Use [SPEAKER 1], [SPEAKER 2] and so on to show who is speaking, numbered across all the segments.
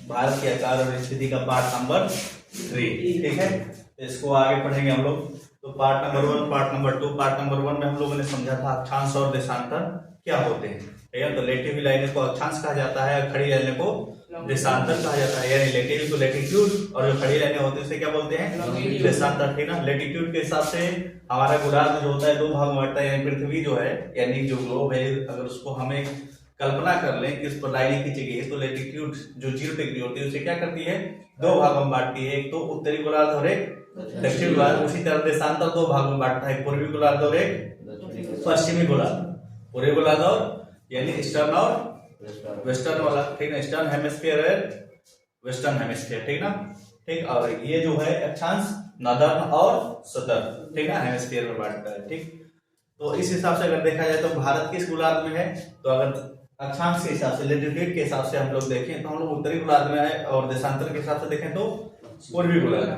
[SPEAKER 1] भारत के आकार और स्थिति का पार्ट नंबर 3, ठीक है। इसको आगे पढ़ेंगे हम लोग। तो part number 1, part number 2। Part number 1 में हम लोगों ने समझा था अक्षांश और देशांतर क्या होते हैं, ठीक है। तो लेटिव लाइनों को अक्षांश कहा जाता है और खड़ी लाइनों को देशांतर कहा जाता है, यानी लेटिव को लेटिट्यूड और जो खड़ी लाइनें होती है उसे क्या बोलते हैं, देशांतर, ठीक ना। लेटिट्यूड के हिसाब से हमारा गोलार्ध जो होता है 2 भाग में बंटता है, यानी पृथ्वी जो है, यानी जो ग्लोब है, अगर उसको हमें कल्पना कर लें कि उस पर लाइनें खींची गई है, तो लेटिट्यूड जो 0 डिग्री होती है उसे क्या करती है, 2 भागों में बांटती है, एक तो उत्तरी गोलार्ध और एक दक्षिणी गोलार्ध। उसी तरह देशांतर 2 भागों में बांटता है, पूर्वी गोलार्ध और एक पश्चिमी गोलार्ध। पूर्वी गोलार्ध और यानी ईस्टर्न और वेस्टर्न वाला, ठीक ना। ईस्टर्न हेमिस्फीयर है, वेस्टर्न हेमिस्फीयर, ठीक ना, ठीक। और ये जो है अक्षांश नॉर्दर्न और सदर्न, ठीक ना, हेमिस्फीयर में बांटता है, ठीक। तो इस हिसाब से अगर देखा जाए तो भारत किस गोलार्ध में है, तो अगर अक्षांश के हिसाब से, लेटिट्यूड के हिसाब से हम लोग देखें तो हम लोग उत्तरी गोलार्ध में है, और देशांतर के हिसाब से देखें तो पूर्वी गोलार्ध,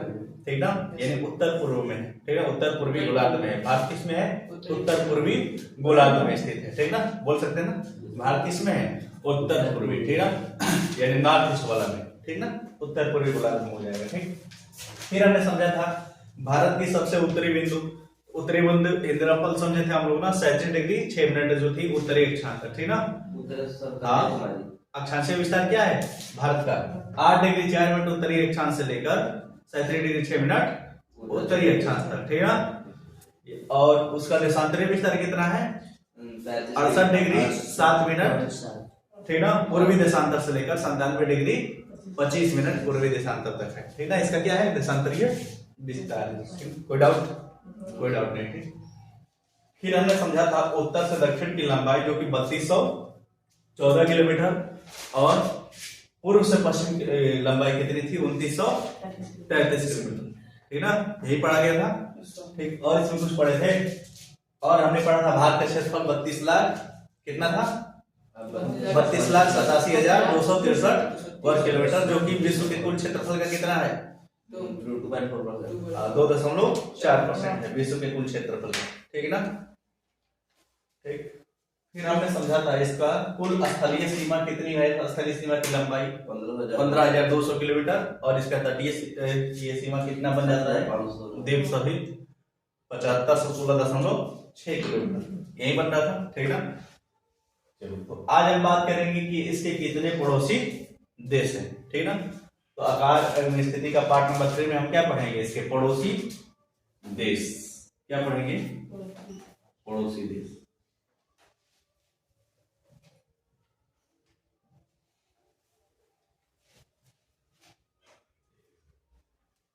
[SPEAKER 1] ठीक ना, यानी उत्तर पूर्व में, ठीक है, उत्तर पूर्वी गोलार्ध में है। भारत किस में है, उत्तर पूर्वी गोलार्ध में स्थित है, ठीक ना, बोल सकते हैं ना, भारत किस में है, उत्तर पूर्वी, ठीक ना, यानी नॉर्थ ईस्ट वाला में, ठीक ना, उत्तर पूर्वी गोलार्ध में हो जाएगा, ठीक। फिर हमने समझा था भारत की सबसे उत्तरी बिंदु इंद्रफल समझे थे हम लोग ना, 37 डिग्री 6 मिनट जो थी उत्तरी अक्षांश, ठीक ना। अक्षांशीय विस्तार क्या है भारत का, 8 डिग्री 4 मिनट उत्तरी अक्षांश से लेकर 37 डिग्री 6 मिनट उत्तरी अक्षांश तक, ठीक ना। और उसका देशांतरीय विस्तार कितना है, 68 डिग्री 7 मिनट, ठीक ना, पूर्वी देशांतर से लेकर 97 डिग्री 25 मिनट पूर्वी देशांतर तक है, ठीक ना। इसका क्या है, देशांतरीय विस्तार। कोई डाउट नहीं, ठीक। फिर हमने समझा था उत्तर से दक्षिण की लंबाई जो कि 3214 किलोमीटर, और पूर्व से पश्चिम की लंबाई कितनी थी, 2933 किलोमीटर, ठीक ना, यही पढ़ा गया था, ठीक। और इसमें कुछ पढ़े थे, और हमने पढ़ा था भारत का क्षेत्रफल 32 लाख कितना था, 32,87,263 वर्ग किलोमीटर, जो कि विश्व के कुल क्षेत्रफल का कितना है, 2.4% है विश्व के कुल क्षेत्रफल का, ठीक है ना, ठीक। फिर हमने समझा था इसका कुल स्थलीय सीमा कितनी है, स्थलीय सीमा की लंबाई 15,200 किलोमीटर, और इसका तटीय सीमा कितना बन जाता है, द्वीप सहित 7516.6 किलोमीटर, यही बन रहा था, ठीक ना। चलो, तो आज हम बात करेंगे कि इसके कितने पड़ोसी देश हैं, ठीक ना। तो आकार एवं स्थिति का पार्ट नंबर 3 में हम क्या पढ़ेंगे, इसके पड़ोसी देश, क्या पढ़ेंगे, पड़ोसी देश।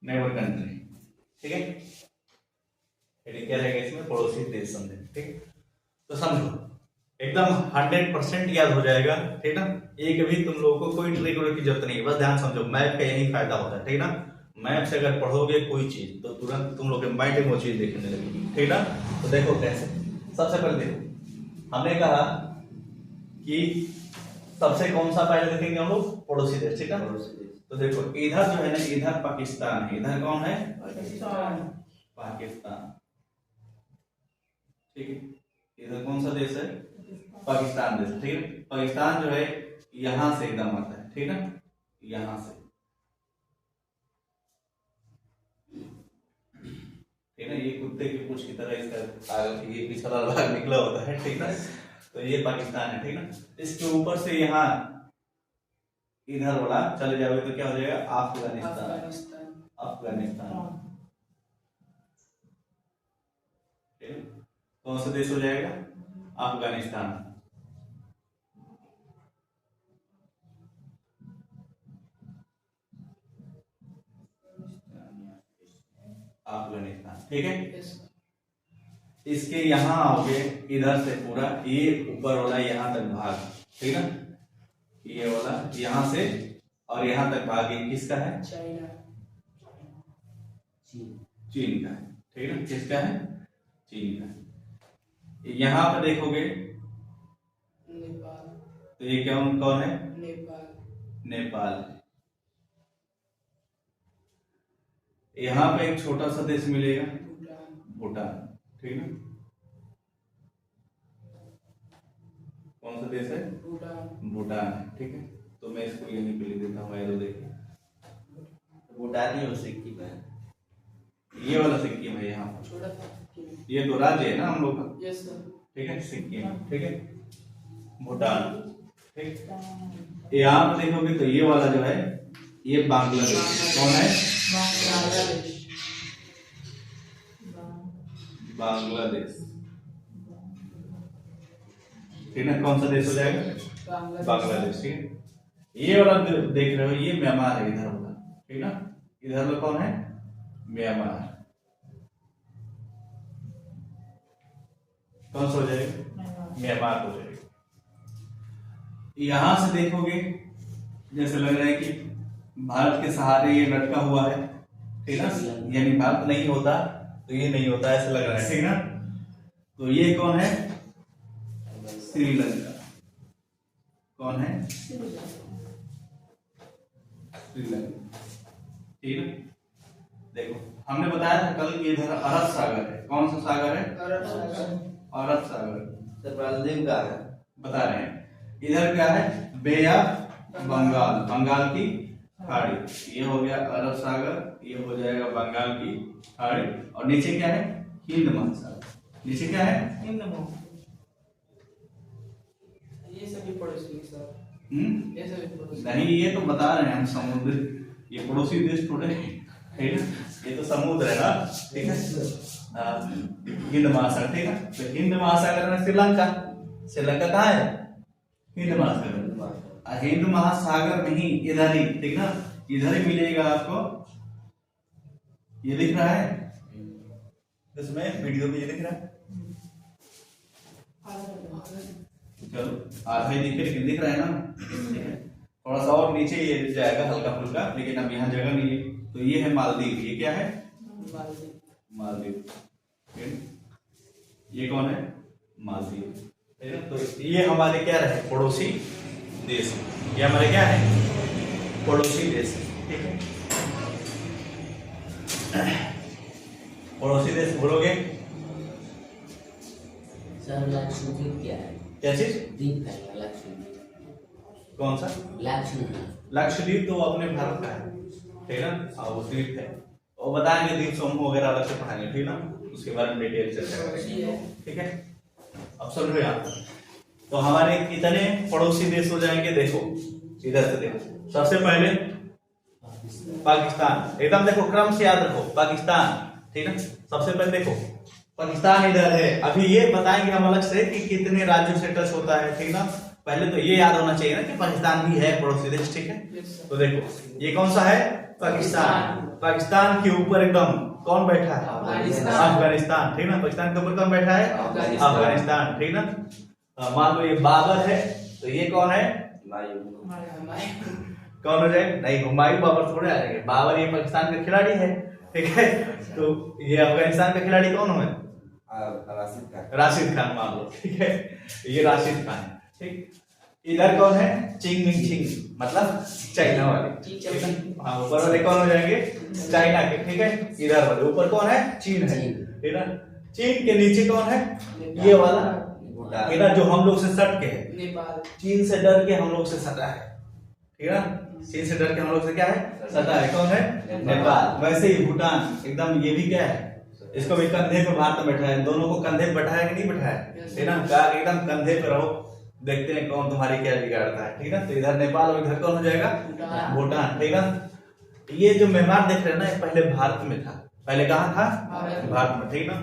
[SPEAKER 1] नेबर कंट्री, ठीक है, क्या रहेगा इसमें, पड़ोसी देश समझे, ठीक। तो समझो एकदम 100% याद हो जाएगा, ठीक ना। एक भी तुम लोगों को कोई ट्रिक की जरूरत नहीं है, बस ध्यान समझो, मैप का यही फायदा होता है, ठीक ना। मैप से अगर पढ़ोगे कोई चीज तो तुरंत तुम लोग के माइंड में वो चीज देखने लगेगी, ठीक ना। तो देखो कैसे, सबसे पहले देखो हमने कहा कि सबसे कौन सा पहले देखेंगे हम लोग, पड़ोसी देश, ठीक है। तो देखो इधर जो है ना, इधर पाकिस्तान है, इधर कौन है, पाकिस्तान, ठीक है। इधर कौन सा देश है, पाकिस्तान देश, ठीक है। पाकिस्तान जो है यहां से एकदम आता है, ठीक है, यहां से, ठीक है। ये कुत्ते की पूंछ की तरह इसका ये पिछला भाग निकला होता है, ठीक है। तो ये पाकिस्तान है, ठीक है। इसके ऊपर से यहाँ इधर वाला चले जाओगे तो क्या हो जाएगा, अफगानिस्तान, ठीक है। कौन सा देश हो जाएगा, अफगानिस्तान, ठीक है। इसके यहां आओगे इधर से पूरा ये ऊपर वाला यहां तक भाग, ठीक है, ये वाला यहां से और यहां तक भाग ये किसका है, चीन का है, ठीक है, किसका है, चीन का है। यहां पर देखोगे तो ये कौन है, नेपाल। यहां पे एक छोटा सा देश मिलेगा, भूटान, ठीक है। कौन सा देश है, भूटान है, ठीक है। तो मैं इसको यहीं पे लिख देता हूँ एरो देखिए।
[SPEAKER 2] भूटान ही सिक्किम है,
[SPEAKER 1] ये वाला सिक्किम है यहाँ पर, ये तो राज्य है ना हम लोग का।
[SPEAKER 3] Yes sir.
[SPEAKER 1] ठीक है, सिक्किम, ठीक है, भूटान, ठीक। यहाँ पर देखोगे तो ये वाला जो है ये बांग्लादेश। कौन है? बांग्लादेश, ठीक है। कौन सा देश हो जाएगा? बांग्लादेश, ठीक है। ये वाला देख रहे हो ये म्यांमार है इधर वाला, ठीक ना। इधर में कौन है? म्यांमार। कौन सा हो जाएगा? म्यांमार हो जाएगा। यहां से देखोगे जैसे लग रहा है कि भारत के सहारे ये लटका हुआ है, ठीक ना, यानी भारत नहीं होता तो ये नहीं होता, ऐसा लग रहा है, ठीक ना। तो ये कौन है? श्रीलंका। कौन है? श्रीलंका, ठीक है। देखो हमने बताया था कल कि इधर अरब सागर है। कौन सा सागर है? अरब सागर।
[SPEAKER 2] सर मालदीव का है,
[SPEAKER 1] बता रहे हैं। इधर क्या है? बे ऑफ बंगाल, बंगाल की खाड़ी। ये हो गया अरब सागर, ये हो जाएगा बंगाल की खाड़ी, और नीचे क्या है? हिंद महासागर। नीचे क्या है?
[SPEAKER 3] हिंद महासागर। ये सभी पड़ोसी सर। ये सभी पड़ोसी
[SPEAKER 1] नहीं, ये तो बता रहे हैं हम समुद्र, ये पड़ोसी देश थोड़े हैं, ठीक है। ये तो समुद्र है ना, ठीक है। हिंद महासागर, ठीक है। तो हिंद महासागर में श्रीलंका, श्रीलंका कहाँ है? हिंद महासागर। हिंद महासागर में ही इधर ही, ठीक ना, इधर ही मिलेगा आपको। ये दिख रहा है इसमें वीडियो में, ये दिख रहा है। चलो आधा ही दिख रहा है ना, ठीक है। थोड़ा सा और नीचे ये जाएगा हल्का फुल्का, लेकिन अब यहाँ जगह नहीं है। तो ये है मालदीव। ये क्या है? मालदीव। ये कौन है? मालदीव, ठीक है। तो ये हमारे क्या रहे? पड़ोसी देश। ये हमारे क्या है? पड़ोसी देश, ठीक है। पड़ोसी देश बोलोगे?
[SPEAKER 2] सर लक्षद्वीप क्या है?
[SPEAKER 1] क्या चीज?
[SPEAKER 2] द्वीप है लक्षद्वीप।
[SPEAKER 1] कौन सा?
[SPEAKER 2] लक्षद्वीप।
[SPEAKER 1] लक्षद्वीप तो अपने भारत का है, ठीक है ना। वो द्वीप है, वो बताएंगे द्वीप समूह वगैरह अलग से पढ़ाएंगे, ठीक ना, उसके बारे में डिटेल चर्चा करेंगे, ठीक है। अब समझो यहाँ तो हमारे कितने पड़ोसी देश हो जाएंगे? देखो इधर से देखो, सबसे पहले पाकिस्तान, एकदम देखो क्रम से याद रखो। पाकिस्तान, ठीक है। सबसे पहले देखो पाकिस्तान इधर है। अभी ये बताएंगे हम अलग से कि कितने राज्यों से टच होता है, ठीक ना। पहले तो ये याद होना चाहिए ना कि पाकिस्तान भी है पड़ोसी देश, ठीक है। तो देखो ये कौन सा है? पाकिस्तान। पाकिस्तान के ऊपर एकदम कौन बैठा है? अफगानिस्तान, ठीक ना। पाकिस्तान के ऊपर कौन बैठा है? अफगानिस्तान, ठीक ना। मान लो ये बाबर है, तो ये कौन है? कौन हो जाएगा? नहीं, हुमायूं बाबर थोड़े आ जाएंगे। बाबर ये पाकिस्तान का खिलाड़ी है, ठीक है। तो ये अफगानिस्तान का खिलाड़ी कौन है? राशिद खान मान लो, ठीक है। ये राशिद खान है, ठीक। इधर कौन है? चिंग मिंग चिंग, मतलब चाइना वाले, ठीक है। हाँ, ऊपर वाले कौन हो जाएंगे? चाइना के, ठीक है। इधर वाले ऊपर कौन है? चीन है, ठीक है। चीन के नीचे कौन है? ये वाला इधर जो हम लोग से सट के है, नेपाल। चीन से डर के हम लोग से सटा है, ठीक है। चीन से डर के हम लोग से क्या है? सटा है। कौन है? नेपाल। वैसे ही भूटान एकदम, ये भी क्या है? इसको भी कंधे पे भारत बैठा है। दोनों को कंधे पे बैठाया कि नहीं बैठाया? ठीक ना, एकदम कंधे पे रहो, देखते हैं कौन तुम्हारी क्या बिगाड़ता है, ठीक है। तो इधर नेपाल और इधर कौन हो जाएगा? भूटान, ठीक है। ये जो म्यांमार देख रहे हैं ना, ये पहले भारत में था। पहले कहाँ था? भारत में, ठीक ना।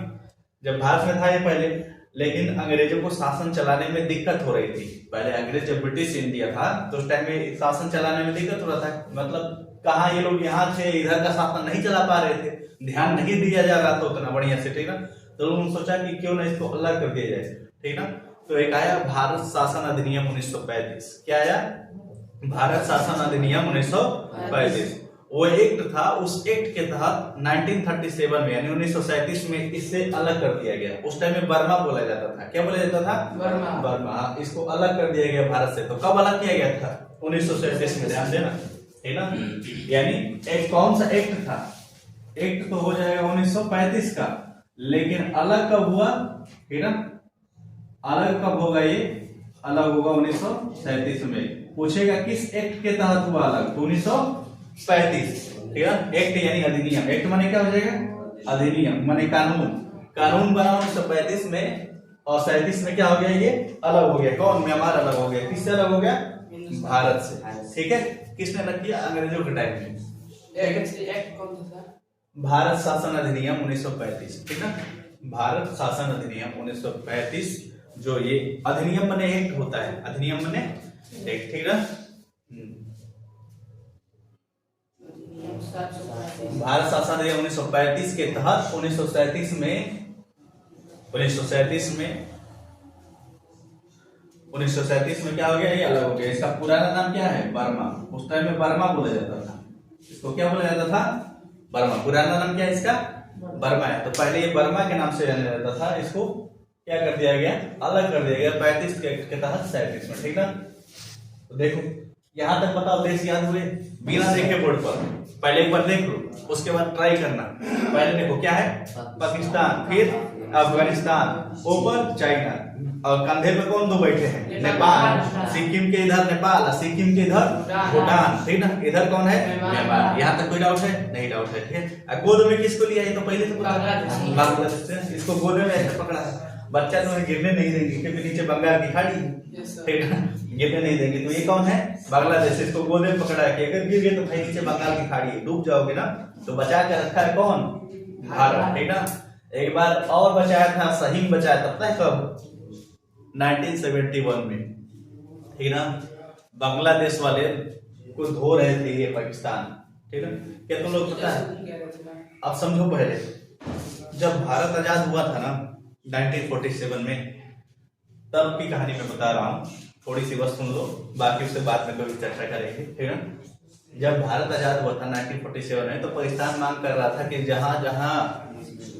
[SPEAKER 1] जब भारत में था ये पहले, लेकिन अंग्रेजों को शासन चलाने में दिक्कत हो रही थी। पहले अंग्रेज जब ब्रिटिश इंडिया था तो उस टाइम में शासन चलाने में दिक्कत हो रहा था। मतलब कहाँ ये लोग यहाँ थे, इधर का शासन नहीं चला पा रहे थे, ध्यान नहीं दिया जा रहा था उतना बढ़िया से, ठीक ना। तो लोगों ने सोचा कि क्यों ना इसको अलग कर दिया जाए, ठीक ना। तो एक आया भारत शासन अधिनियम 1935। क्या आया? भारत शासन अधिनियम 1935। वो एक्ट था, उस एक्ट के तहत 1937 में यानी 1937 में इससे अलग कर दिया गया। उस टाइम में बर्मा बोला जाता था। क्या बोला जाता था? बर्मा। इसको अलग कर दिया गया भारत से। तो कब अलग किया गया था? 1937 में, ध्यान देना, ठीक ना। यानी एक कौन सा एक्ट था? एक्ट तो हो जाएगा 1935 का, लेकिन अलग कब हुआ, ठीक ना। अलग कब होगा? ये अलग होगा 1937 में। पूछेगा किस एक्ट के तहत हुआ अलग, तो 1935, ठीक है। एक्ट यानी अधिनियम, एक्ट माने क्या हो जाएगा, अधिनियम माने कानून, कानून बना 1935 में, और 37 में क्या हो गया, ये अलग हो गया। कौन, म्यांमार अलग हो गया, किससे अलग हो गया, भारत से, ठीक है। किसने अलग किया, अंग्रेजों के टाइम में।
[SPEAKER 3] एक्ट कौन था सर?
[SPEAKER 1] भारत शासन अधिनियम 1935, ठीक है। भारत शासन अधिनियम 1935, जो ये अधिनियम बने एक्ट होता है, अधिनियम बने एक्ट, ठीक है। भारत शासन अधिनियम 1935 के तहत 1937 में 1937 में क्या हो गया, ये अलग हो गया। इसका पुराना नाम क्या है, बर्मा। उस टाइम में बर्मा बोला जाता था, इसको क्या बोला जाता था, बर्मा। पुराना नाम क्या है इसका, बर्मा है। तो पहले ये बर्मा के नाम से जाना जाता था, इसको क्या कर दिया गया, अलग कर दिया गया 35 के तहत 37 में, ठीक ना। तो देखो यहां तक बताओ, देश याद हुए बिना देखे बोर्ड पर, पहले एक बार देख लो, उसके बाद ट्राई करना। पहले देखो क्या है, पाकिस्तान, फिर अफगानिस्तान, ऊपर चाइना, और कंधे पे कौन दो बैठे हैं, नेपाल। सिक्किम के इधर नेपाल, सिक्किम के इधर भूटान, ठीक ना। इधर कौन है, म्यांमार। यहाँ तक कोई डाउट है, नहीं डाउट है, ठीक है। गोद में किसको लिया है, तो पहले से बांग्लादेश, इसको गोद में ऐसे पकड़ा है। बच्चा तो गिरने नहीं देंगे क्योंकि नीचे बंगाल की खाड़ी है, ठीक है, गिरने नहीं देंगे। तो ये कौन है, बांग्लादेश। इसको गोद में पकड़ा है कि अगर गिर गए तो भाई नीचे बंगाल की खाड़ी है, डूब जाओगे ना। तो बचा के रखा है कौन, भारत, ठीक ना। एक बार और बचाया था, सही बचाया था, पता है कब, 1971 में, ठीक ना। बांग्लादेश वाले को धो रहे थे ये पाकिस्तान, ठीक है। क्या तुम लोग पता है, अब समझो, पहले जब भारत आजाद हुआ था ना 1947 में, तब की कहानी मैं बता रहा हूँ, थोड़ी सी बस सुन लो, बाकी उससे बाद में कभी चर्चा करेंगे, ठीक है। जब भारत आजाद हुआ था 1947 में, तो पाकिस्तान मांग कर रहा था कि जहां जहां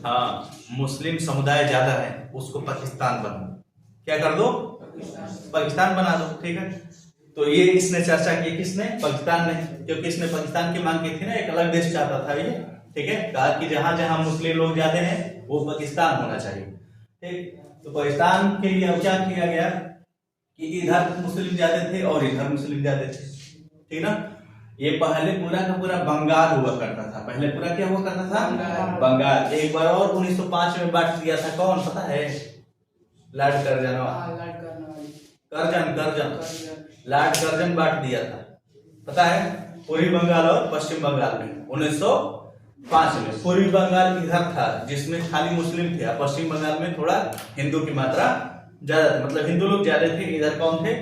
[SPEAKER 1] हाँ मुस्लिम समुदाय ज्यादा है उसको पाकिस्तान बना, क्या कर दो, पाकिस्तान बना दो, ठीक है। तो ये इसने चर्चा की, किसने, पाकिस्तान ने, क्योंकि इसने पाकिस्तान की मांग की थी ना, एक अलग देश चाहता था ये, ठीक है। कहा कि जहां जहां मुस्लिम लोग ज्यादा हैं वो पाकिस्तान होना चाहिए, ठीक। तो पाकिस्तान के लिए अब क्या किया गया कि इधर मुस्लिम ज्यादा थे और इधर मुस्लिम ज्यादा थे, ठीक ना। ये पहले पूरा का पूरा बंगाल हुआ करता था, पहले पूरा क्या हुआ करता था, बंगाल। एक बार और 1905 में बांट दिया था, कौन पता है, लॉर्ड कर्जन, लॉर्ड कर्जन बांट दिया था, पता है, पूर्वी बंगाल और पश्चिम बंगाल में 1905 में। पूर्वी बंगाल इधर था जिसमें खाली मुस्लिम थे, पश्चिम बंगाल में थोड़ा हिंदू की मात्रा ज्यादा थी, मतलब हिंदू लोग ज्यादा थे, इधर कौन थे,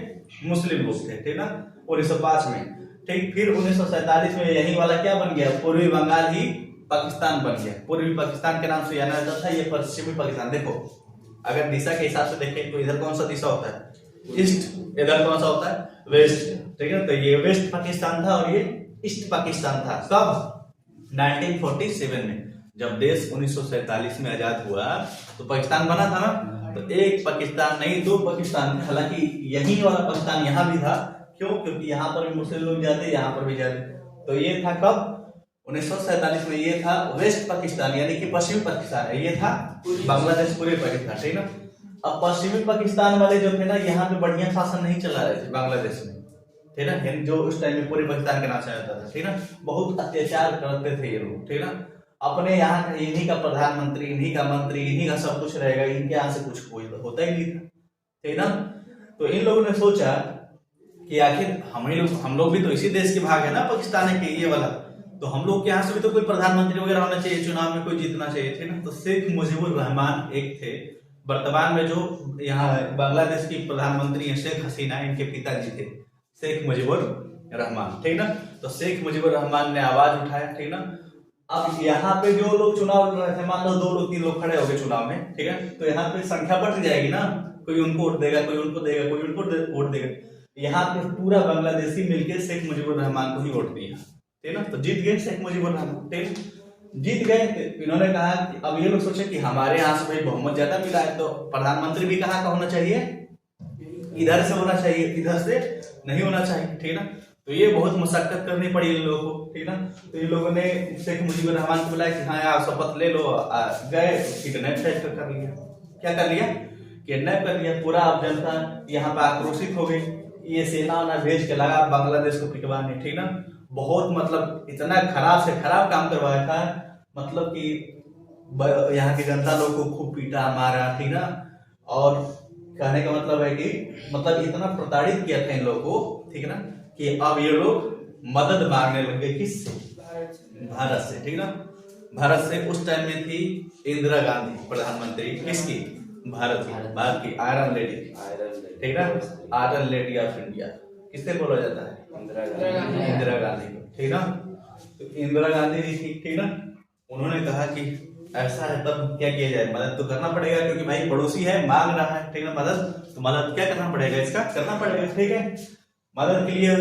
[SPEAKER 1] मुस्लिम लोग थे, ठीक ना, 1905 में, ठीक। फिर 1947 में यही वाला क्या बन गया, पूर्वी बंगाल ही पाकिस्तान बन गया। पूर्वी पाकिस्तान के नाम से जाना जाता था, ये पश्चिमी पाकिस्तान। देखो अगर दिशा के हिसाब से देखें तो इधर कौन सा दिशा होता है, ईस्ट, इधर कौन सा होता है, वेस्ट, ठीक है। तो ये वेस्ट पाकिस्तान था और ये ईस्ट पाकिस्तान था। कब, 1947 में, जब देश 1947 में आजाद हुआ तो पाकिस्तान बना था ना। तो एक पाकिस्तान नहीं, दो पाकिस्तान, हालांकि यही वाला पाकिस्तान यहाँ भी था, क्यों, क्योंकि यहाँ पर भी मुस्लिम लोग जाते, यहाँ पर भी जाते। तो ये था कब, 1947 में, ये था वेस्ट पाकिस्तान, यानी कि पश्चिमी पाकिस्तान है, ये था बांग्लादेश, पूरे पाकिस्तान, ठीक ना। अब पश्चिमी पाकिस्तान वाले जो थे ना, यहाँ पे बढ़िया शासन नहीं चला रहे थे बांग्लादेश में, ठीक ना, जो उस टाइम में पूरे पाकिस्तान के नाम से आता था, ठीक ना। बहुत अत्याचार करते थे ये लोग, ठीक ना। अपने यहाँ का इन्हीं का प्रधानमंत्री, इन्हीं का मंत्री, इन्हीं का सब कुछ रहेगा, इनके यहाँ से कुछ कोई होता ही नहीं था, ठीक ना। तो इन लोगों ने सोचा कि आखिर हम लोग भी तो इसी देश के भाग है ना, पाकिस्तान के ये वाला, तो हम लोग के यहाँ से भी तो कोई प्रधानमंत्री वगैरह होना चाहिए, चुनाव में कोई जीतना चाहिए, थे ना। तो शेख मुजीबुर रहमान एक थे, वर्तमान में जो यहाँ बांग्लादेश की प्रधानमंत्री है शेख हसीना, इनके पिताजी थे शेख मुजीबुर रहमान, ठीक ना। तो शेख मुजीबुर रहमान ने आवाज उठाया, ठीक ना। अब यहाँ पे जो लोग चुनाव लड़ रहे थे, मान लो 2 लोग 3 लोग खड़े हो गए चुनाव में, ठीक है, तो यहाँ पे संख्या बढ़ जाएगी ना, कोई उनको वोट देगा, कोई उनको देगा, कोई उनको वोट देगा। यहाँ पे पूरा बांग्लादेशी मिलके शेख मुजीबुर रहमान को ही वोट दिया, ठीक ना। तो जीत गए शेख मुजीबुर रहमान, ठीक, जीत गए। इन्होंने कहा कि अब ये लोग सोचे कि हमारे यहाँ से भाई बहुमत ज्यादा मिला है, तो प्रधानमंत्री भी कहाँ का होना चाहिए, इधर से होना चाहिए, इधर से नहीं होना चाहिए, ठीक ना। तो ये बहुत मुशक्कत करनी पड़ी इन लोगों को, ठीक ना। तो इन लोगों ने शेख मुजीबुर रहमान को बुलाया कि हाँ यार शपथ ले लो, गए, किडनैप कर लिया, क्या कर लिया, किडनैप कर लिया। पूरा अब जनता यहाँ पे आक्रोशित हो गई, ये सेना ना भेज के लगा बांग्लादेश को पिटवाने, ठीक ना। बहुत मतलब इतना खराब से खराब काम करवाया था, मतलब कि यहाँ की जनता लोग को खूब पीटा मारा, ठीक ना। और कहने का मतलब है कि मतलब इतना प्रताड़ित किया था इन लोगों को, ठीक ना, कि अब ये लोग मदद मांगने लगे किससे? भारत से, ठीक ना। भारत से उस टाइम में थी इंदिरा गांधी प्रधानमंत्री, किसकी? भारत की आयरन लेडी, ठीक ना, आयरन लेडी ऑफ इंडिया किससे बोला जाता है? इंदिरा गांधी को, ठीक ना। तो इंदिरा गांधी जी थी, ठीक ना। उन्होंने कहा कि ऐसा है तब क्या किया जाए, मदद तो करना पड़ेगा, क्योंकि भाई पड़ोसी है मांग रहा है, ठीक ना, मदद, तो मदद क्या करना पड़ेगा, इसका करना पड़ेगा, ठीक है। मदद के लिए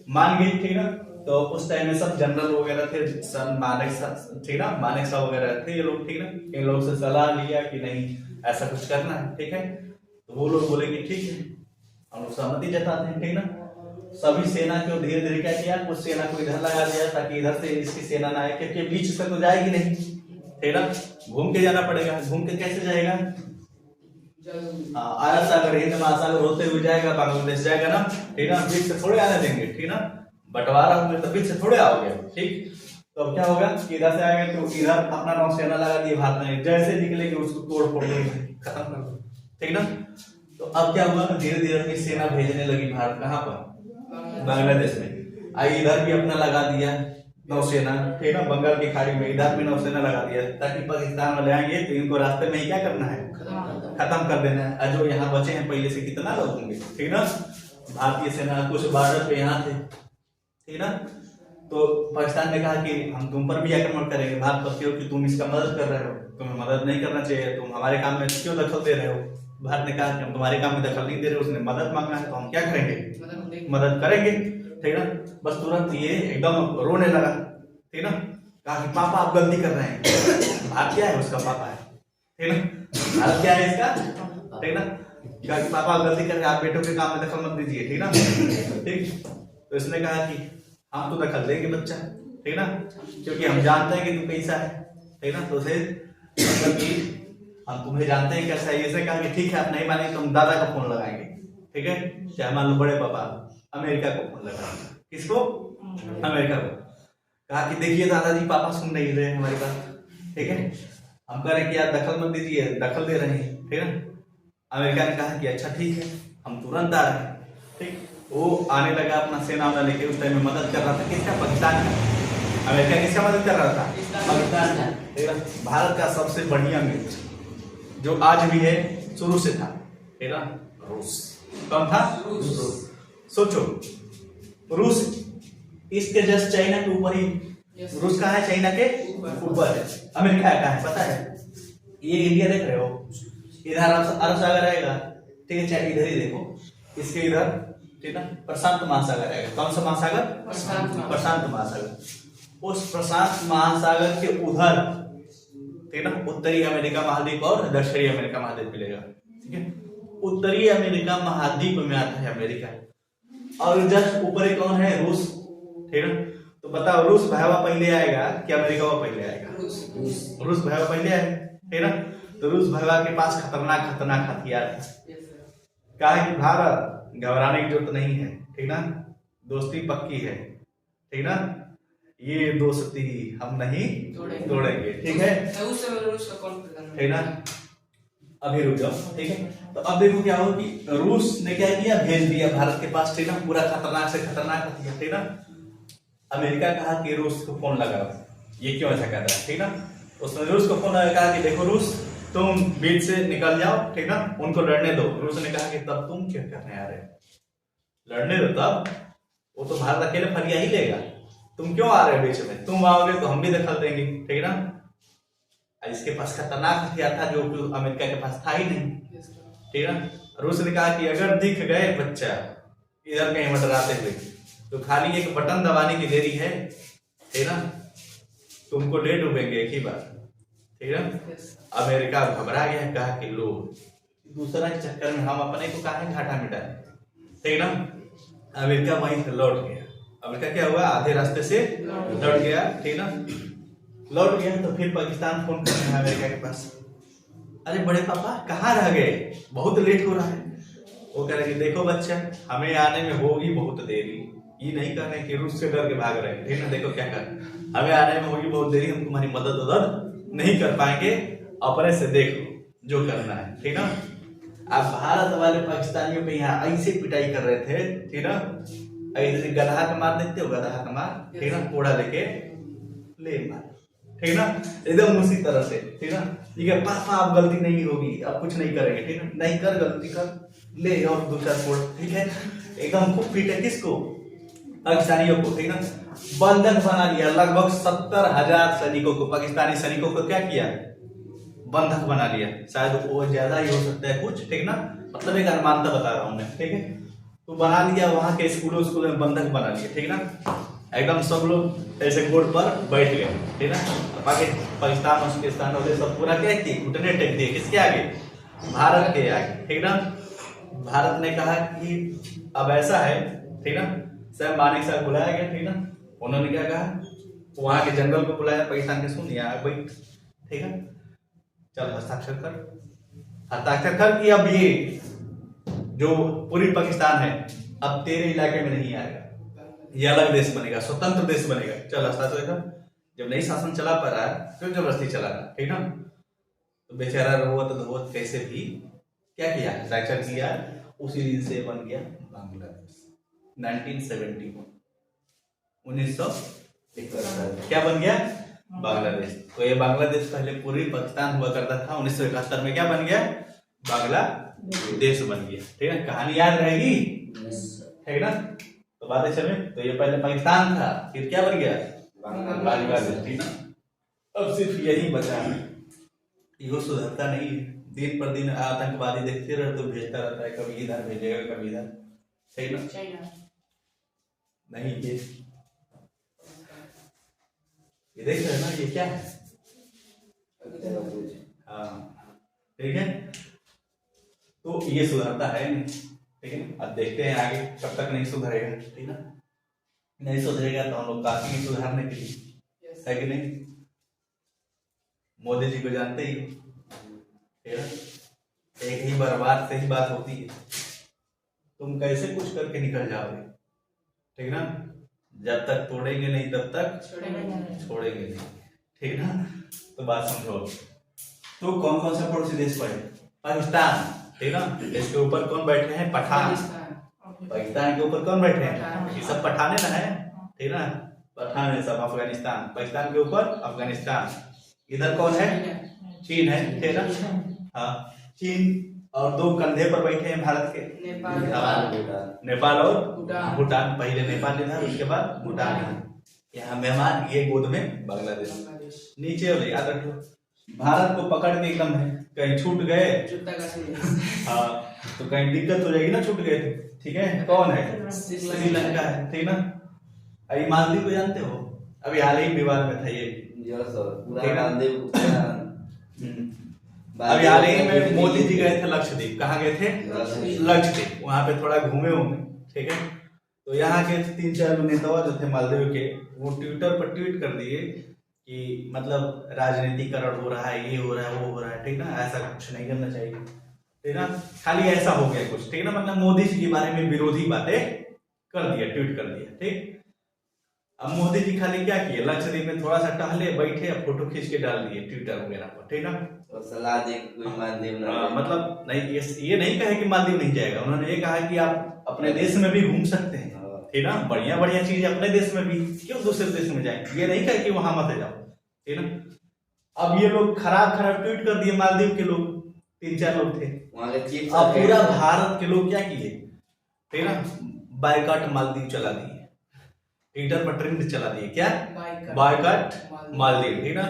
[SPEAKER 1] मान गई, ठीक ना। तो उस टाइम में सब जनरल वगैरह थे, सन मानेक, ठीक ना, मानेक साहब वगैरह थे ये लोग, ठीक ना। इन लोग से सलाह लिया कि नहीं ऐसा कुछ करना है, ठीक है। तो वो लोग बोले कि ठीक है, हम लोग सहमति जताते हैं, ठीक ना। सभी सेना को धीरे धीरे क्या किया, कुछ सेना को इधर लगा दिया ताकि इधर से इसकी सेना ना आए, क्योंकि बीच से तो जाएगी नहीं, ठीक ना, घूम के जाना पड़ेगा। घूम के कैसे जाएगा? अरब सागर, हिंद महासागर होते हुए जाएगा, बांग्लादेश जाएगा ना, ठीक ना। बीच से थोड़े आने देंगे, ठीक ना, बंटवारा होंगे तो बीच से थोड़े आओगे, ठीक। तो अब क्या होगा कि इधर से आएंगे तो इधर अपना नौसेना लगा दिए भारत ने, जैसे निकलेगी उसको तोड़ फोड़ देंगे, खत्म कर दो, ठीक ना। तो अब क्या हुआ, धीरे धीरे सेना भेजने लगी भारत, कहाँ पर? बांग्लादेश में। आई इधर भी अपना लगा दिया नौसेना, ठीक ना, बंगाल की खाड़ी में इधर भी नौसेना लगा दिया, ताकि पाकिस्तान वाले आएंगे तो इनको रास्ते में ही क्या करना है, खत्म कर देना है। जो यहाँ बचे हैं पहले से कितना लोग होंगे, ठीक ना, भारतीय सेना कुछ बॉर्डर पे यहाँ थे, ठीक ना। तो पाकिस्तान ने कहा कि हम तुम पर भी आक्रमण करेंगे, बात करते हो कि तुम इसका मदद कर रहे हो, तुम्हें मदद नहीं करना चाहिए, तुम हमारे काम में क्यों दखल दे रहे हो। भारत ने कहा कि हम तुम्हारे काम में दखल नहीं दे रहे, उसने मदद मांगा है तो हम क्या करेंगे, मदद करेंगे, ठीक ना। बस तुरंत ये एकदम रोने लगा, ठीक ना। कहा कि पापा आप गलती कर रहे हैं। भारत क्या है, उसका पापा है, ठीक ना। भारत क्या है इसका, ठीक ना। कहा कि पापा आप गलती कर रहे हैं, आप बेटों के काम में दखल मत दीजिए, ठीक ना, ठीक। तो इसने कहा कि हम तो दखल देंगे बच्चा, ठीक ना, क्योंकि हम जानते हैं कि तू कैसा है, ठीक ना। तो उसे मतलब कि हम तुम्हें जानते हैं कैसा है। इसने कहा कि ठीक है, आप नहीं मानेंगे तो हम दादा का फोन लगाएंगे, ठीक है, चाहे मान लो बड़े पापा अमेरिका को फोन लगाएंगे, किसको? अमेरिका को। कहा कि देखिए दादाजी पापा सुन नहीं रहे हमारी बात, ठीक है, हम कह रहे हैं कि यार दखल मत दीजिए, दखल दे रहे हैं, ठीक ना। अमेरिका ने कहा कि अच्छा ठीक है, हम तुरंत आ रहे हैं, ठीक। वो आने लगा अपना सेना वाला लेके, उस टाइम में मदद कर रहा था किसका, पाकिस्तान का। अमेरिका किसका मदद कर रहा था, पाकिस्तान का। भारत का सबसे बढ़िया मित्र जो आज भी है, शुरू से था, ठीक ना, रूस। कौन था? रूस। सोचो, रूस इसके जस्ट चाइना के ऊपर ही, रूस कहाँ है, चाइना के ऊपर है। अमेरिका कहाँ है पता है? ये इंडिया देख रहे हो, इधर अरब सागर आएगा, ठीक है, चाहे इधर ही देखो, इसके इधर, ठीक ना, प्रशांत महासागर आएगा। कौन सा महासागर? प्रशांत महासागर। उस प्रशांत महासागर के उधर, ठीक ना, उत्तरी अमेरिका महाद्वीप और दक्षिणी अमेरिका महाद्वीप मिलेगा, ठीक है। उत्तरी अमेरिका महाद्वीप में आता है अमेरिका, और जस्ट ऊपर ही कौन है, रूस, ठीक ना। तो बताओ रूस भयावह पहले आएगा कि अमेरिका वो पहले आएगा? रूस भयावह पहले आएगा, ठीक ना। तो रूस भयावह के पास खतरनाक खतरनाक हथियार है। क्या है कि भारत घबराने की जरूरत नहीं है, ठीक ना, दोस्ती पक्की है, ठीक ना, ये दोस्ती हम नहीं तोड़ेंगे, ठीक है, ठीक ना। अभी रुक जाओ, ठीक है। तो अब देखो क्या हो कि रूस ने क्या किया, भेज दिया भारत के पास, ठीक ना, पूरा खतरनाक से खतरनाक हथियार, ठीक ना। अमेरिका कहा कि रूस को फोन लगाओ, ये क्यों ऐसा कर रहा है, ठीक ना। उसने रूस को फोन लगा, कहा कि देखो रूस तुम बीच से निकल जाओ, ठीक ना, उनको लड़ने दो। रूस ने कहा कि तब तुम क्या करने आ रहे हो, लड़ने दो तब, वो तो भारत अकेले फरिया ही लेगा, तुम क्यों आ रहे हो बीच में, तुम आओगे तो हम भी दखल देंगे, ठीक ना। इसके पास खतरनाक हथियार था जो अमेरिका के पास था ही नहीं, ठीक ना। रूस ने कहा कि अगर दिख गए बच्चा इधर कहीं मंडराते हुए तो खाली एक बटन दबाने की देरी है, ठीक ना, तुमको ले डूबेंगे एक ही बार, ठीक है। अमेरिका घबरा गया, कहा कि लो दूसरा के चक्कर में हम अपने को काहे घाटा मिटाए, ठीक ना। अमेरिका वहीं से लौट गया। अमेरिका क्या हुआ, आधे रास्ते से लौट गया, ठीक ना, लौट गया। तो फिर पाकिस्तान फोन करते हैं अमेरिका के पास, अरे बड़े पापा कहाँ रह गए, बहुत लेट हो रहा है। वो कह रहे कि देखो बच्चा, हमें आने में होगी बहुत देरी। ये नहीं कह रहे कि रूस से डर के भाग रहे हैं, ठीक ना। देखो क्या कर, हमें आने में होगी बहुत देरी, हम तुम्हारी मदद नहीं कर पाएंगे, अपने से देख लो जो करना है, ठीक ना। अब भारत वाले पाकिस्तानियों पे यहाँ ऐसे पिटाई कर रहे थे, ठीक ना। ऐसे गधा का मार देते हो, गधा का मार, ठीक ना, कोड़ा लेके ले मार, ठीक ना, एकदम उसी तरह से, ठीक ना। ठीक है पापा, अब गलती नहीं होगी, अब कुछ नहीं करेंगे, ठीक है, नहीं कर गलती कर, ले और दूसरा छोड़, ठीक है। एकदम खूब पीटे किसको, पाकिस्तानियों को, ठीक ना। बंधक बना लिया, लगभग 70,000 सैनिकों को, पाकिस्तानी सैनिकों को क्या किया, बंधक बना लिया। शायद वो ज्यादा ही हो सकता है कुछ, ठीक ना, मतलब एक अनुमानता बता रहा हूं मैं, ठीक है। तो बना लिया, वहां के स्कूलों में बंधक बना लिया, ठीक ना। एकदम सब लोग ऐसे गोड़ पर बैठ गए, ठीक ना। पाकिस्तान उस्तान वाले सब पूरा क्या किए, घुटने टेक दिए, किसके आगे, भारत के आगे, ठीक ना। भारत ने कहा कि अब ऐसा है, ठीक ना, सैम मानेक साहब बुलाया गया, ठीक ना। उन्होंने क्या कहा, वहां के जनरल को बुलाया, पाकिस्तान के, सुन यहाँ बैठ, ठीक है, चल हस्ताक्षर कर कि अब ये जो पूरी पाकिस्तान है अब तेरे इलाके में नहीं आएगा, ये अलग देश बनेगा, स्वतंत्र देश बनेगा, चल हस्ताक्षर कर। जब नहीं शासन चला पा रहा है, क्यों जबरदस्ती चला रहा, ठीक ना। तो बेचारा रोवत कैसे भी क्या किया, हस्ताक्षर किया, उसी दिन से बन गया बांग्लादेश। 1971 1971 क्या बन गया, बांग्लादेश। तो ये बांग्लादेश पहले पूर्वी पाकिस्तान हुआ करता था, 1971 में क्या बन गया, बांग्लादेश बन गया, ठीक है। कहानी याद रहेगी, ठीक ना। तो बातें चले, तो ये पहले पाकिस्तान था, फिर क्या बन गया, बांग्लादेश, ठीक ना। अब सिर्फ यही बचा है, ये सुधरता नहीं, दिन पर दिन आतंकवादी देखते रहे तो भेजता रहता है, कभी इधर भेजेगा कभी इधर, सही ना। नहीं ये देख रहे हैं ना, ये क्या है, हाँ, ठीक है। तो ये सुधरता है नहीं, ठीक है। अब देखते हैं आगे कब तक नहीं सुधरेगा, ठीक ना। नहीं सुधरेगा तो हम लोग काफी नहीं सुधारने के लिए, है कि नहीं। मोदी जी को जानते ही, ठीक है, एक ही बार से ही बात होती है, तुम कैसे कुछ करके निकल जाओगे, ठीक ना। जब तक तोड़ेंगे नहीं तब तक छोड़ेंगे नहीं, ठीक ना। तो बात समझो। तो कौन कौन से पड़ोसी देश पड़े, पाकिस्तान, ठीक ना। इसके ऊपर कौन बैठे हैं, पठान। पाकिस्तान के ऊपर कौन बैठे हैं, ये सब पठाने ना है, ठीक ना, पठान है सब। अफगानिस्तान, पाकिस्तान के ऊपर अफगानिस्तान। इधर कौन है, चीन है, ठीक ना। हाँ, चीन, और दो कंधे पर बैठे हैं भारत के, नेपाल और भूटान। पहले नेपाल इधर, उसके बाद भूटान इधर। यहाँ मेहमान, ये गोद में बांग्लादेश। नीचे वाले याद रखो, भारत को पकड़ के एकदम है, कहीं छूट गए, हाँ, तो कहीं दिक्कत हो जाएगी ना, छूट गए थे, ठीक है। कौन है, श्रीलंका है, ठीक ना। अभी मालदीव को जानते हो, अभी हाल ही विवाद में था ये, अभी हाल ही में मोदी जी गए थे लक्षद्वीप। कहाँ गए थे, लक्षद्वीप। वहां पे थोड़ा घूमे होंगे, ठीक है। तो यहाँ के 3-4 नेता जो थे मालदीव के, वो ट्विटर पर ट्वीट कर दिए कि मतलब राजनीतिकरण हो रहा है, ये हो रहा है, वो हो रहा है, ठीक ना, ऐसा कुछ नहीं करना चाहिए, ठीक ना। खाली ऐसा हो गया कुछ, ठीक ना, मतलब मोदी जी के बारे में विरोधी बातें कर दिया, ट्वीट कर दिया, ठीक। अब मोदी जी खाली क्या किए, लक्षद्वीप में थोड़ा सा टहले, बैठे, फोटो खींच के डाल दिए ट्विटर वगैरह पर, ठीक ना।
[SPEAKER 2] और सलाह दे कोई मालदीव ना,
[SPEAKER 1] मतलब नहीं, ये नहीं कहे कि मालदीव नहीं जाएगा। उन्होंने ये कहा कि आप अपने देश में भी घूम सकते हैं, ठीक ना। बढ़िया बढ़िया चीजें अपने देश में भी, क्यों दूसरे देश में जाएंगे, ये नहीं कहे कि वहां मत जाओ, ठीक ना। अब ये लोग खराब ट्वीट कर दिए, मालदीव के लोग 3-4 लोग थे, अब पूरा भारत के लोग क्या किए, ठीक ना, बायकॉट मालदीव चला दिए, ट्विटर पर ट्रेंड चला दिए, क्या, बायकॉट मालदीव, ठीक ना।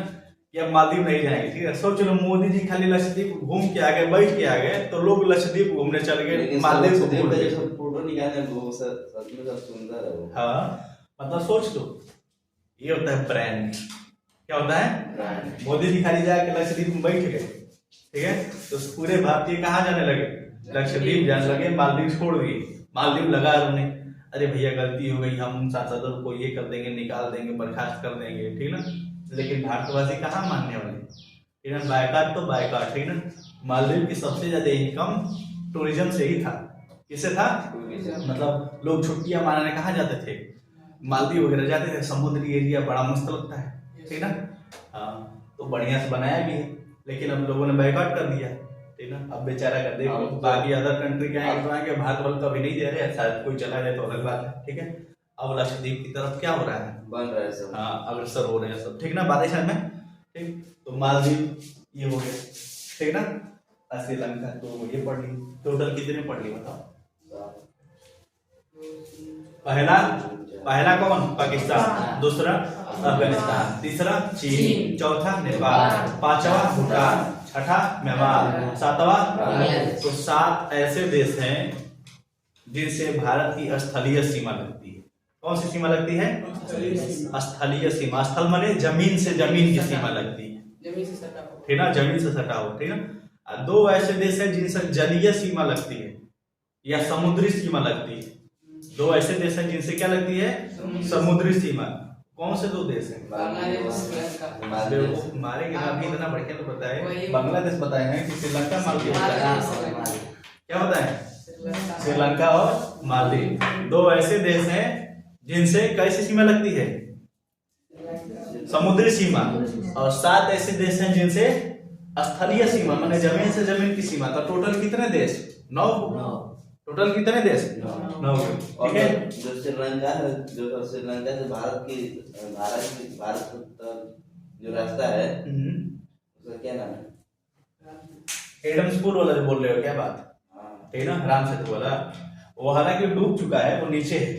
[SPEAKER 1] या मालदीव नहीं जाएंगे, ठीक है। सोच लो, मोदी जी खाली लक्षद्वीप घूम के आ गए, बैठ के आ गए, तो लोग लक्षद्वीप घूमने चल गए, मालदीव को भूल गए।
[SPEAKER 2] फोटो निकालने वो सच में सब सुंदर है वो,
[SPEAKER 1] हाँ, मतलब सोच लो, ये होता है ब्रांड। क्या होता है, मोदी जी खाली जाके लक्षद्वीप में बैठ गए, ठीक है, तो पूरे भारतीय कहाँ जाने लगे, लक्षद्वीप जाने लगे, मालदीव छोड़ दिए। मालदीव लगा उन्हें, अरे भैया गलती हो गई, हम सांसदों को ये कर देंगे, निकाल देंगे, बर्खास्त कर देंगे, ठीक ना। लेकिन भारतवासी कहाँ मानने वाले, ठीक है। बायकॉट तो बायकॉट, ठीक ना। मालदीव की सबसे ज्यादा इनकम टूरिज्म से ही था, किससे था? मतलब लोग छुट्टियां मनाने कहाँ जाते थे? मालदीव वगैरह जाते थे। समुद्री एरिया बड़ा मस्त लगता है, ठीक ना? हाँ, तो बढ़िया से बनाया भी है, लेकिन अब लोगों ने बायकॉट कर दिया, ठीक ना? अब बेचारा कर देखो, बाकी अदर कंट्री के आएंगे तो आएंगे, भारत वाले तो अभी नहीं दे रहे, शायद कोई चला जाए तो अलग बात है, ठीक है? अब लक्षद्वीप की तरफ क्या हो रहा है?
[SPEAKER 2] बन रहा है सब।
[SPEAKER 1] हाँ, अग्रसर हो रहे हैं सब, ठीक ना? बादेशर में, ठीक। तो मालदीव ये हो गया, ठीक ना? श्रीलंका तो ये पढ़ ली। टोटल कितने पढ़ ली बताओ? पहला कौन? पाकिस्तान, दूसरा अफगानिस्तान, तीसरा चीन, चौथा नेपाल, पांचवा भूटान, छठा म्यांमार, सातवां। तो 7 ऐसे देश हैं जिनसे भारत की स्थलीय सीमा लगती है। कौन सी सीमा लगती है? स्थलीय सीमा। स्थल माने जमीन से जमीन की सीमा लगती है,
[SPEAKER 3] जमीन से सटा हो,
[SPEAKER 1] ठीक ना? जमीन से सटा हो, ठीक ना? 2 ऐसे देश हैं जिनसे जलीय सीमा लगती है या समुद्री सीमा लगती है। 2 ऐसे देश हैं जिनसे क्या लगती है? समुद्री सीमा। कौन से 2 देश हैं?
[SPEAKER 3] बांग्लादेश, श्रीलंका।
[SPEAKER 1] हमारे के नाम भी इतना बढ़िया तो बताए, बांग्लादेश बताए हैं कि श्रीलंका, मालदीव बताए। क्या बताए? श्रीलंका और मालदीव 2 ऐसे देश हैं जिनसे कैसी सीमा लगती है? समुद्री सीमा। और 7 ऐसे देश हैं जिनसे स्थलीय सीमा, माने जमीन से जमीन की सीमा। तो टोटल कितने देश? 9। टोटल कितने देश? 9। ठीक है।
[SPEAKER 2] जो श्रीलंका है, जो श्रीलंका से भारत जो रास्ता है उसका क्या नाम है?
[SPEAKER 1] एडम्स पूल वाला जो बोल रहे हो, क्या बात? ठीक ना? राम सेतु वाला। वो हालांकि डूब चुका है, वो नीचे है,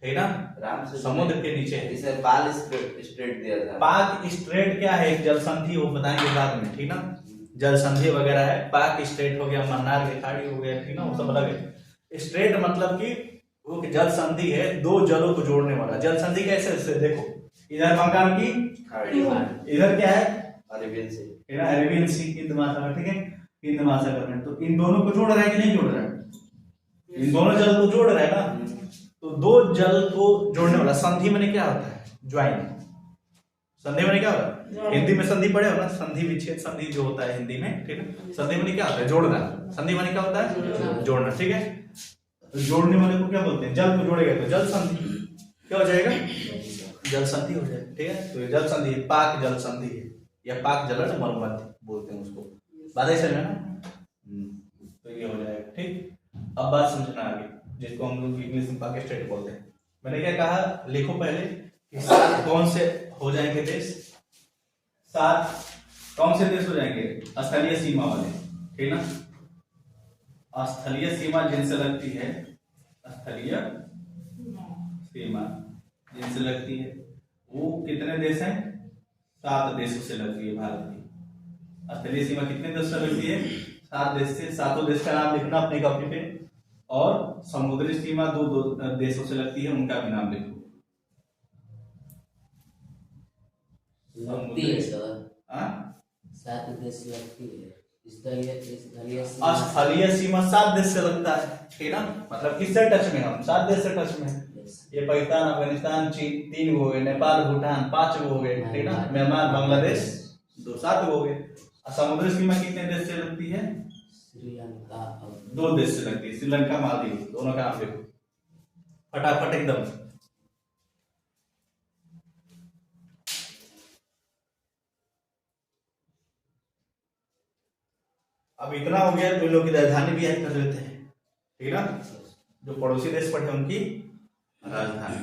[SPEAKER 1] ठीक ना?
[SPEAKER 2] राम सेतु
[SPEAKER 1] समुद्र के नीचे है।
[SPEAKER 2] इसे पाक स्ट्रेट दिया था।
[SPEAKER 1] पाक स्ट्रेट क्या है? एक जल संधि, वो बताएंगे बाद में, ठीक ना? जल संधि वगैरह है। पाक स्ट्रेट हो गया, मन्नार की खाड़ी हो गया, ठीक ना? वो सब अलग है। स्ट्रेट मतलब कि वो जल संधि है, 2 जलों को जोड़ने वाला। जल संधि कैसे? इससे देखो, इधर बंगाल की
[SPEAKER 2] खाड़ी,
[SPEAKER 1] इधर क्या है?
[SPEAKER 2] अरेबियन सी,
[SPEAKER 1] अरेबियन सी, हिंद महासागर, ठीक है? हिंद महासागर में तो इन दोनों को जोड़ रहा है कि नहीं जोड़ रहा है? इन दोनों जल को जोड़ रहा है ना? तो 2 जल को जोड़ने वाला। संधि में क्या होता है? ज्वाइन। संधि में क्या होता है? हिंदी में संधि पढ़े हो ना? संधि विच्छेद संधि जो होता है हिंदी में, ठीक है? संधि में क्या होता है? जोड़ना। संधि में क्या होता है? जोड़ना, ठीक है? तो जोड़ने वाले को क्या बोलते हैं? जल को जोड़ेगा तो जल संधि। क्या हो जाएगा? जल संधि हो जाएगा, ठीक है? तो ये जल संधि, पाक जल संधि है, या पाक जल मरुमध्य बोलते हैं उसको। बात है समझ में ना? तो ये हो जाएगा, ठीक। अब बात समझना आगे, जिसको हम लोग इंग्लिश में पाक स्टेट बोलते हैं। मैंने क्या कहा? लिखो पहले कि 7 कौन से हो जाएंगे देश? 7 कौन से देश हो जाएंगे? स्थलीय सीमा वाले, ठीक ना? स्थलीय सीमा जिनसे लगती है, स्थलीय सीमा जिनसे लगती है, वो कितने देश हैं? 7 देशों से लगती है भारत की स्थलीय सीमा। कितने देश से लगती है? 7 देश से। 7 देश का नाम लिखना अपनी कॉपी पे। और समुद्री सीमा 2 देशों से लगती है, उनका भी नाम लिखो।
[SPEAKER 4] लगती है सर।
[SPEAKER 1] हाँ?
[SPEAKER 4] 7 देश लगती है। स्थलीय
[SPEAKER 1] सीमा 7 देश से लगता है, ठीक ना? मतलब किससे टच में? हम 7 देश से टच में हैं। ये पाकिस्तान, अफगानिस्तान, चीन 3 हो गए, नेपाल, भूटान 5 हो गए, ठीक ना? म्यांमार, बांग्लादेश 7 हो गए। समुद्री सीमा कितने देश से लगती है?
[SPEAKER 4] श्रीलंका और
[SPEAKER 1] 2 देश से लगती है, श्रीलंका, मालदीव, दोनों का नाम लिखो फटाफट एकदम। अब इतना हो गया तो इन लोग की राजधानी भी यही कर लेते हैं, ठीक ना? जो पड़ोसी देश पड़े उनकी राजधानी।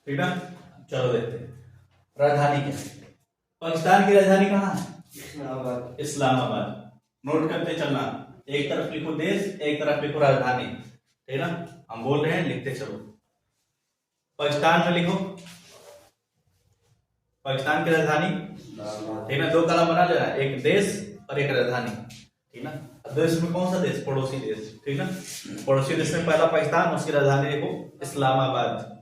[SPEAKER 1] ठीक ना? चलो देखते हैं राजधानी क्या है। पाकिस्तान की राजधानी कहाँ है?
[SPEAKER 2] इस्लामाबाद।
[SPEAKER 1] इस्लामाबाद। नोट करते चलना, एक तरफ लिखो देश, एक तरफ लिखो राजधानी, ठीक ना? हम बोल रहे हैं, लिखते चलो। पाकिस्तान में लिखो पाकिस्तान की राजधानी, ठीक ना? 2 कलम बना लेना, एक देश और एक राजधानी, ठीक ना? देश में कौन सा देश? पड़ोसी देश, ठीक ना? पड़ोसी देश में पहला पाकिस्तान, उसकी राजधानी लिखो इस्लामाबाद।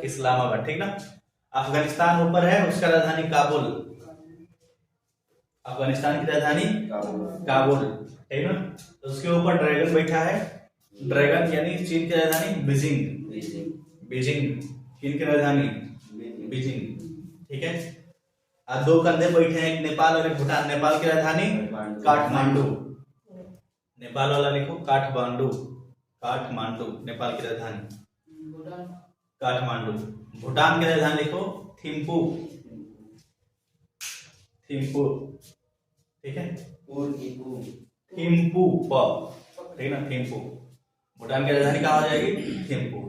[SPEAKER 1] इस्लामाबाद, ठीक ना? अफगानिस्तान ऊपर है, उसका राजधानी काबुल। अफगानिस्तान की राजधानी काबुल, ठीक ना? तो उसके ऊपर ड्रैगन बैठा है। ड्रैगन यानी चीन की राजधानी बीजिंग। बीजिंग। चीन की राजधानी बीजिंग, ठीक है। आज दो कंधे बैठे हैं, एक नेपाल और एक भूटान। नेपाल की राजधानी काठमांडू। नेपाल वाला लिखो काठमांडू, काठमांडू नेपाल की राजधानी
[SPEAKER 3] भूटान
[SPEAKER 1] काठमांडू। भूटान की राजधानी लिखो थिम्पू, थिम्पू, ठीक है। थिम्पू ठीक है ना, थिम्पू। भूटान की राजधानी कहाँ हो जाएगी? थिम्पू,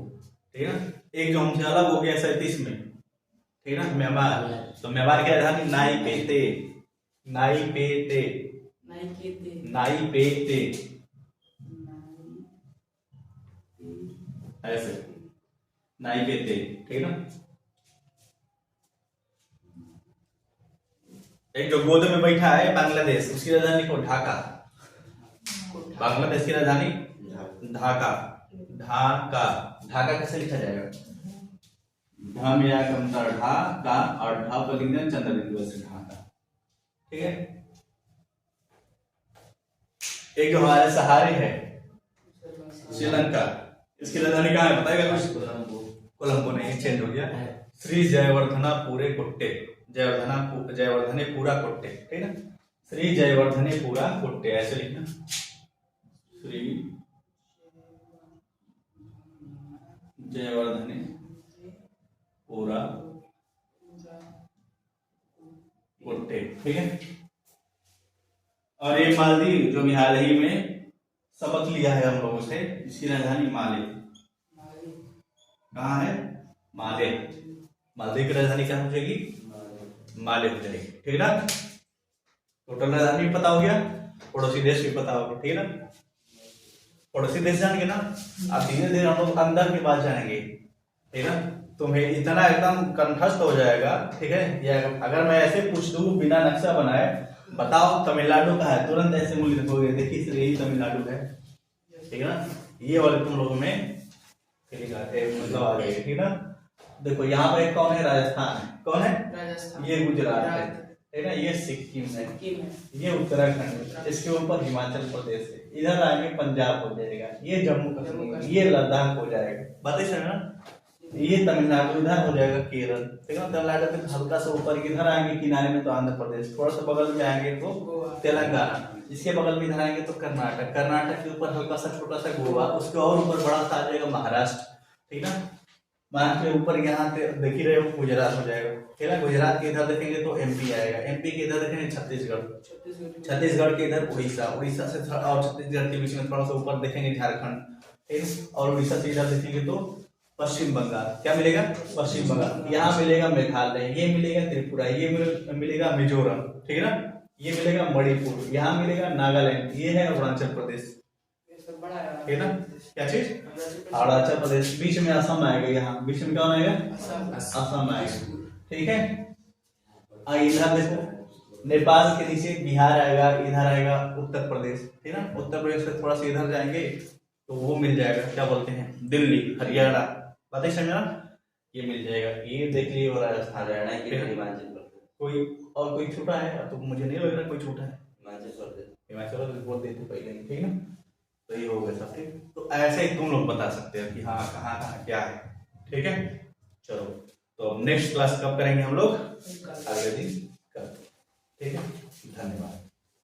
[SPEAKER 1] ठीक है ना। एक जो हमसे अलग हो गया 37 में, ठीक है ना, म्यांमार। तो म्यांमार की राजधानी नाईपेते, नाईपेते, नाईपेते, ऐसे नाईपेते, ठीक है ना। एक जो गोद में बैठा है बांग्लादेश, उसकी राजधानी लिखो ढाका। बांग्लादेश की राजधानी ढाका, ढाका। ढाका कैसे लिखा जाएगा? ढा में आकर ढाका और ढा पर लिख देना चंद्र बिंदु से ढाका, ठीक है। एक जो हमारे सहारे है श्रीलंका, इसकी राजधानी कहाँ है बताएगा कुछ? कोलंबो नहीं, चेंज हो गया। श्री जयवर्धना पूरे कुट्टे, जयवर्धने पूरा कुट्टे, ठीक है ना। श्री जयवर्धने पूरा कुट्टे ऐसे लिखना, श्री जयवर्धने पूरा कुट्टे, ठीक है। और ये मालदीव जो भी हाल ही में सबक लिया है हम लोगों से, इसकी राजधानी माले। कहाँ है? माले। मालदीव की राजधानी क्या हो जाएगी? माले हो जाएगी, ठीक है ना। टोटल राजधानी भी पता हो गया, पड़ोसी देश भी पता हो गया, ठीक है ना। पड़ोसी देश जानेंगे ना, आप धीरे धीरे हम लोग अंदर की बात जानेंगे, ठीक है ना। तुम्हें इतना एकदम कंठस्थ हो जाएगा, ठीक है। या अगर मैं ऐसे पूछ दूं बिना नक्शा बनाए, बताओ तमिलनाडु का है, तुरंत ऐसे मूल्य देखोगे, देखिए सर यही तमिलनाडु है, ठीक है ना। ये वाले तुम लोगों में मतलब आ गए, ठीक है ना। देखो यहाँ पर कौन है? राजस्थान है। कौन है?
[SPEAKER 3] राजस्थान।
[SPEAKER 1] ये गुजरात है, ठीक है ना। ये सिक्किम है, ये उत्तराखंड है, इसके ऊपर हिमाचल प्रदेश है, इधर आगे पंजाब हो जाएगा, ये जम्मू कश्मीर, ये लद्दाख हो जाएगा, बातें समझ ना। ये तमिलनाडु इधर हो जाएगा, केरल, ठीक है। तमिलनाडु के हल्का सा ऊपर इधर आएंगे किनारे में तो आंध्र प्रदेश, थोड़ा सा बगल में आएंगे तो तेलंगाना, इसके बगल में इधर आएंगे तो कर्नाटक, कर्नाटक के ऊपर हल्का सा छोटा सा गोवा, उसके और ऊपर बड़ा सा आ जाएगा महाराष्ट्र, ठीक है ना। महाराष्ट्र के ऊपर यहाँ पे देख ही रहे हो गुजरात हो जाएगा, ठीक है। गुजरात के इधर देखेंगे तो एमपी आएगा, एमपी के इधर देखेंगे छत्तीसगढ़, छत्तीसगढ़ के इधर उड़ीसा, उड़ीसा से और छत्तीसगढ़ के बीच में थोड़ा सा ऊपर देखेंगे झारखंड, ठीक है। और उड़ीसा से इधर देखेंगे तो पश्चिम बंगाल, क्या मिलेगा? पश्चिम बंगाल। यहाँ मिलेगा मेघालय, ये मिलेगा त्रिपुरा, ये मिलेगा मिजोरम, ठीक है ना। ये मिलेगा मणिपुर, यहाँ मिलेगा नागालैंड, ये है अरुणाचल प्रदेश, ठीक है ना। क्या चीज? अरुणाचल प्रदेश। बीच में असम आएगा, यहाँ बीच में कौन आएगा? असम आएगा, ठीक है। इधर देखो नेपाल के नीचे बिहार आएगा, इधर आएगा उत्तर प्रदेश, ठीक है ना। उत्तर प्रदेश से थोड़ा सा इधर जाएंगे तो वो मिल जाएगा, क्या बोलते हैं, दिल्ली, हरियाणा, बातें समझना, ये मिल जाएगा। ये देख लिए और राजस्थान,
[SPEAKER 2] हरियाणा की हिमाचल प्रदेश।
[SPEAKER 1] कोई और कोई छूटा है तो मुझे नहीं लग रहा कोई छूटा है।
[SPEAKER 2] हिमाचल प्रदेश,
[SPEAKER 1] हिमाचल प्रदेश बोल देते पहले ही, ठीक है ना। तो ये हो गया सब, ठीक। तो ऐसे ही तुम लोग बता सकते हैं कि हाँ कहाँ कहाँ क्या है, ठीक है। चलो तो नेक्स्ट क्लास कब करेंगे हम लोग? अगले दिन कल, ठीक है। धन्यवाद।